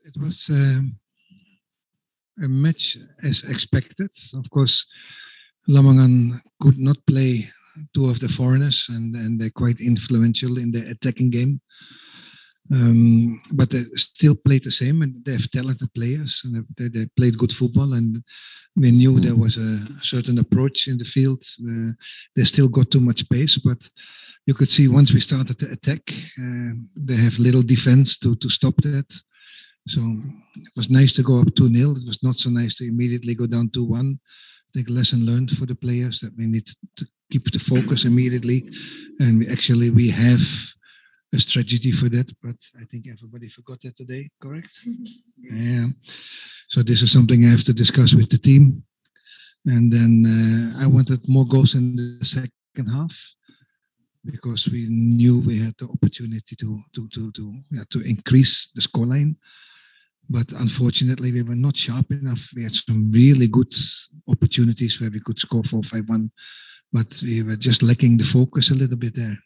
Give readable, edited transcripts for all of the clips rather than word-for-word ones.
It was a match as expected. Of course, Lamongan could not play two of the foreigners, and they're quite influential in the attacking game. But they still played the same, and they have talented players, and they played good football, and we knew there was a certain approach in the field. They still got too much space, but you could see once we started to attack, they have little defense to stop that. So it was nice to go up 2-0. It was not so nice to immediately go down 2-1. I think lesson learned for the players that we need to keep the focus immediately, and we have a strategy for that, but I think everybody forgot that today, correct? Yeah. So this is something I have to discuss with the team. And then I wanted more goals in the second half because we knew we had the opportunity to increase the scoreline. But unfortunately, we were not sharp enough. We had some really good opportunities where we could score 4-5-1, but we were just lacking the focus a little bit there.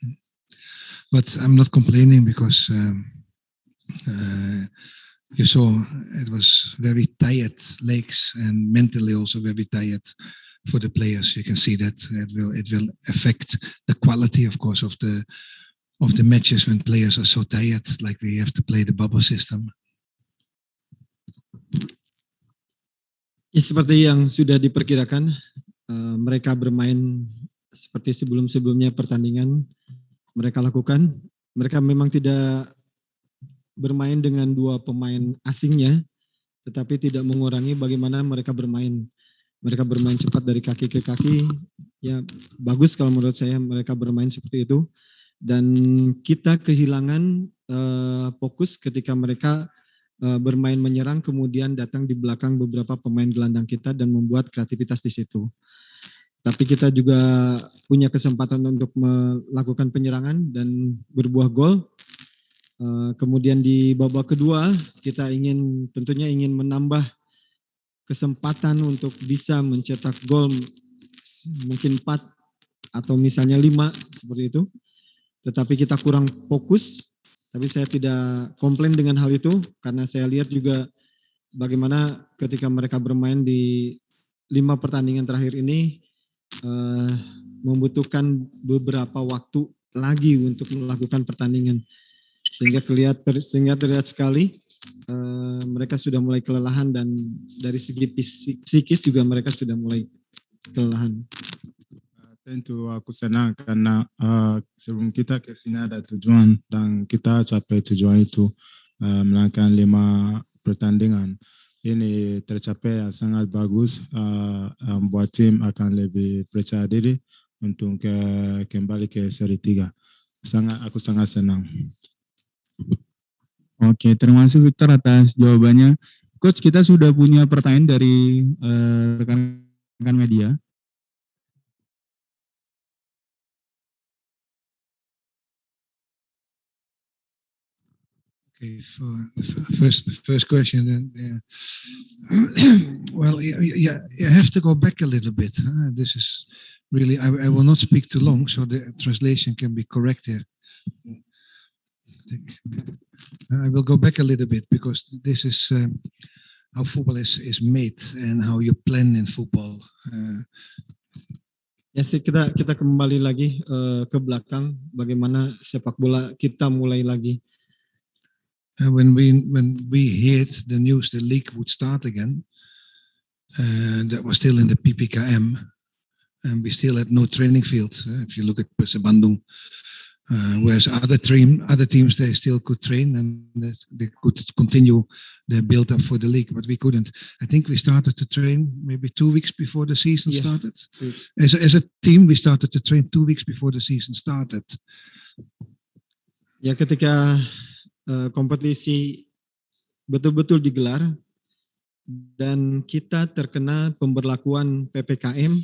But I'm not complaining because you saw it was very tired legs and mentally also very tired for the players. You can see that it will affect the quality, of course, of the matches when players are so tired, like we have to play the bubble system. Ya, seperti yang sudah diperkirakan, mereka bermain seperti sebelum-sebelumnya pertandingan mereka lakukan. Mereka memang tidak bermain dengan dua pemain asingnya, tetapi tidak mengurangi bagaimana mereka bermain. Mereka bermain cepat dari kaki ke kaki. Ya, bagus kalau menurut saya mereka bermain seperti itu. Dan kita kehilangan fokus ketika mereka bermain menyerang, kemudian datang di belakang beberapa pemain gelandang kita dan membuat kreativitas di situ. Tapi kita juga punya kesempatan untuk melakukan penyerangan dan berbuah gol. Kemudian di babak kedua kita tentunya ingin menambah kesempatan untuk bisa mencetak gol, mungkin 4 atau misalnya 5 seperti itu. Tetapi kita kurang fokus. Tapi saya tidak komplain dengan hal itu karena saya lihat juga bagaimana ketika mereka bermain di 5 pertandingan terakhir ini membutuhkan beberapa waktu lagi untuk melakukan pertandingan, sehingga terlihat sekali mereka sudah mulai kelelahan, dan dari segi psikis juga mereka sudah mulai kelelahan. Tentu aku senang karena sebelum kita ke sini ada tujuan dan kita capai tujuan itu melakukan 5 pertandingan. Ini tercapai sangat bagus, buat tim akan lebih percaya diri untuk kembali ke seri 3. Aku sangat senang. Oke, terima kasih Victor atas jawabannya. Coach, kita sudah punya pertanyaan dari rekan-rekan media. Okay, for the first question, then, well, you have to go back a little bit. This is really, I will not speak too long, so the translation can be correct here. I will go back a little bit because this is how football is made and how you plan in football. Ya, kita kembali lagi ke belakang, bagaimana sepak bola kita mulai lagi. When we heard the news the league would start again, that was still in the PPKM, and we still had no training field. If you look at Persib Bandung, whereas other teams they still could train and they could continue their build up for the league, but we couldn't. I think we started to train maybe 2 weeks before the season started. As a team, we started to train 2 weeks before the season started. Ya, ketika kompetisi betul-betul digelar dan kita terkena pemberlakuan PPKM,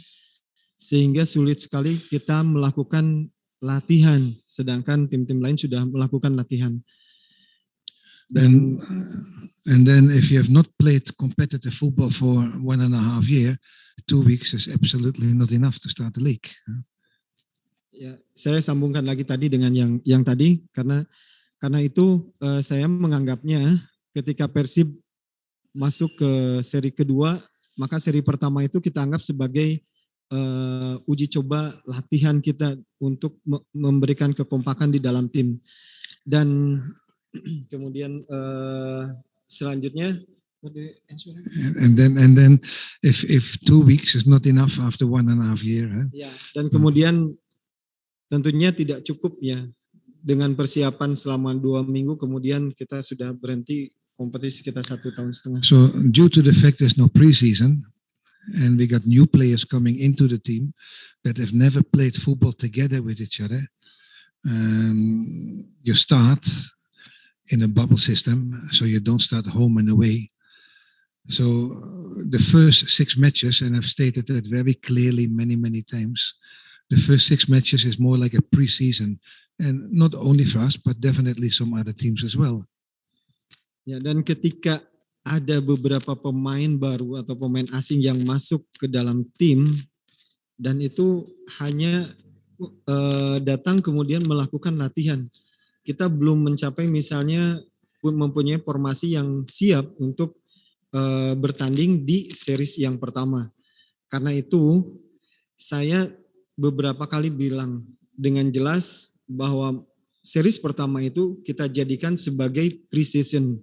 sehingga sulit sekali kita melakukan latihan, sedangkan tim-tim lain sudah melakukan latihan. And then if you have not played competitive football for 1.5 years, 2 weeks is absolutely not enough to start the league. Ya, saya sambungkan lagi tadi dengan yang tadi, karena itu saya menganggapnya ketika Persib masuk ke seri kedua, maka seri pertama itu kita anggap sebagai uji coba latihan kita untuk memberikan kekompakan di dalam tim. Dan kemudian selanjutnya, and then if 2 weeks is not enough after 1.5 year, ya, dan kemudian tentunya tidak cukup ya dengan persiapan selama 2 minggu, kemudian kita sudah berhenti kompetisi kita 1,5 tahun. So due to the fact there's no preseason and we got new players coming into the team that have never played football together with each other, you start in a bubble system, so you don't start home and away. So the first 6 matches, and I've stated that very clearly many times, the first 6 matches is more like a pre-season, and not only for us, but definitely some other teams as well. Ya, dan ketika ada beberapa pemain baru atau pemain asing yang masuk ke dalam tim, dan itu hanya datang kemudian melakukan latihan. Kita belum mencapai misalnya mempunyai formasi yang siap untuk bertanding di series yang pertama. Karena itu saya beberapa kali bilang dengan jelas bahwa series pertama itu kita jadikan sebagai pre-season.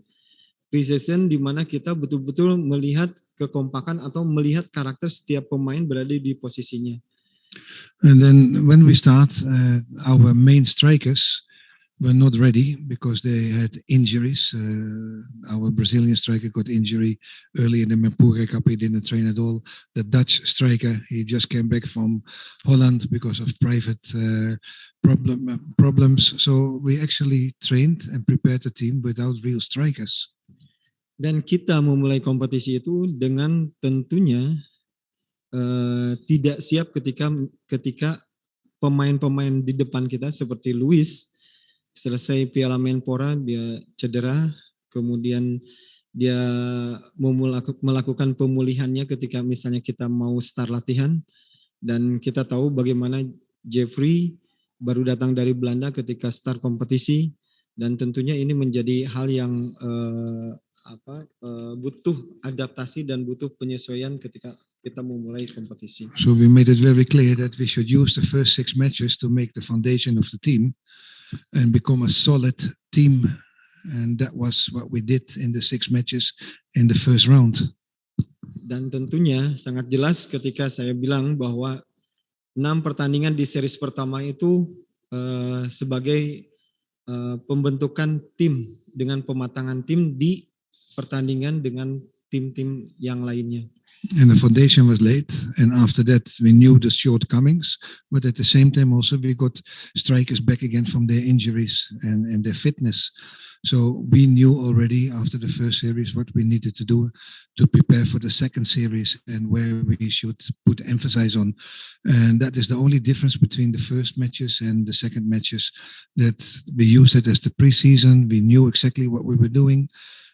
Pre-season di mana kita betul-betul melihat kekompakan atau melihat karakter setiap pemain berada di posisinya. And then when we start, our main strikers were not ready because they had injuries. Our Brazilian striker got injury early in the Mempure Cup. He didn't train at all. The Dutch striker, he just came back from Holland because of private problems. So we actually trained and prepared the team without real strikers. Dan kita memulai kompetisi itu dengan tentunya tidak siap ketika pemain-pemain di depan kita seperti Luis selesai Piala Menpora dia cedera, kemudian dia melakukan pemulihannya ketika misalnya kita mau start latihan, dan kita tahu bagaimana Jeffrey baru datang dari Belanda ketika start kompetisi, dan tentunya ini menjadi hal yang butuh adaptasi dan butuh penyesuaian ketika kita memulai kompetisi. So we made it very clear that we should use the first 6 matches to make the foundation of the team and become a solid team, and that was what we did in the 6 matches in the first round. Dan tentunya sangat jelas ketika saya bilang bahwa 6 pertandingan di series pertama itu sebagai pembentukan tim dengan pematangan tim di pertandingan dengan tim-tim yang lainnya. And the foundation was laid, and after that we knew the shortcomings, but at the same time also we got strikers back again from their injuries and their fitness. So we knew already after the first series what we needed to do to prepare for the second series and where we should put emphasis on. And that is the only difference between the first matches and the second matches, that we used it as the preseason. We knew exactly what we were doing.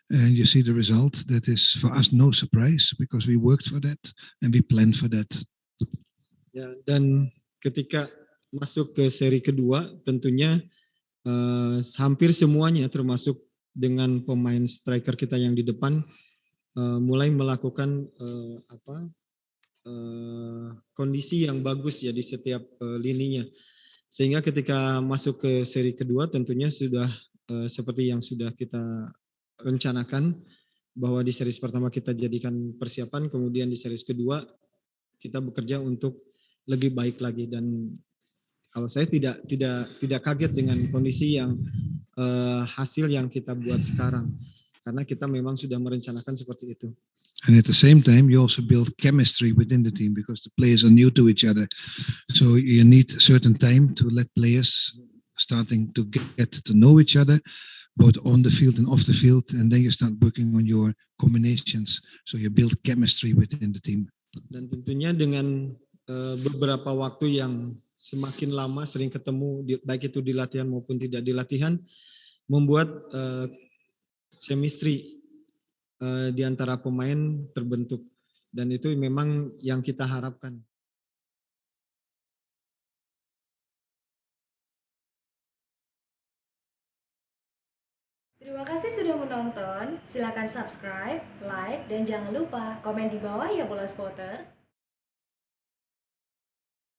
And you see the result. That is for us no surprise because we worked for that and we planned for that. Ya, dan ketika masuk ke seri kedua, tentunya hampir semuanya termasuk dengan pemain striker kita yang di depan mulai melakukan kondisi yang bagus ya di setiap lininya. Sehingga ketika masuk ke seri kedua tentunya sudah seperti yang sudah kita rencanakan, bahwa di series pertama kita jadikan persiapan, kemudian di series kedua kita bekerja untuk lebih baik lagi. Dan kalau saya tidak kaget dengan kondisi yang hasil yang kita buat sekarang, karena kita memang sudah merencanakan seperti itu. And at the same time, you also build chemistry within the team because the players are new to each other. So you need a certain time to let players starting to get to know each other, both on the field and off the field, and then you start working on your combinations. So you build chemistry within the team. Dan tentunya dengan beberapa waktu yang semakin lama sering ketemu, baik itu di latihan maupun tidak di latihan, membuat chemistry di antara pemain terbentuk. Dan itu memang yang kita harapkan. Terima kasih sudah menonton. Silakan subscribe, like, dan jangan lupa komen di bawah ya Bola Spotter.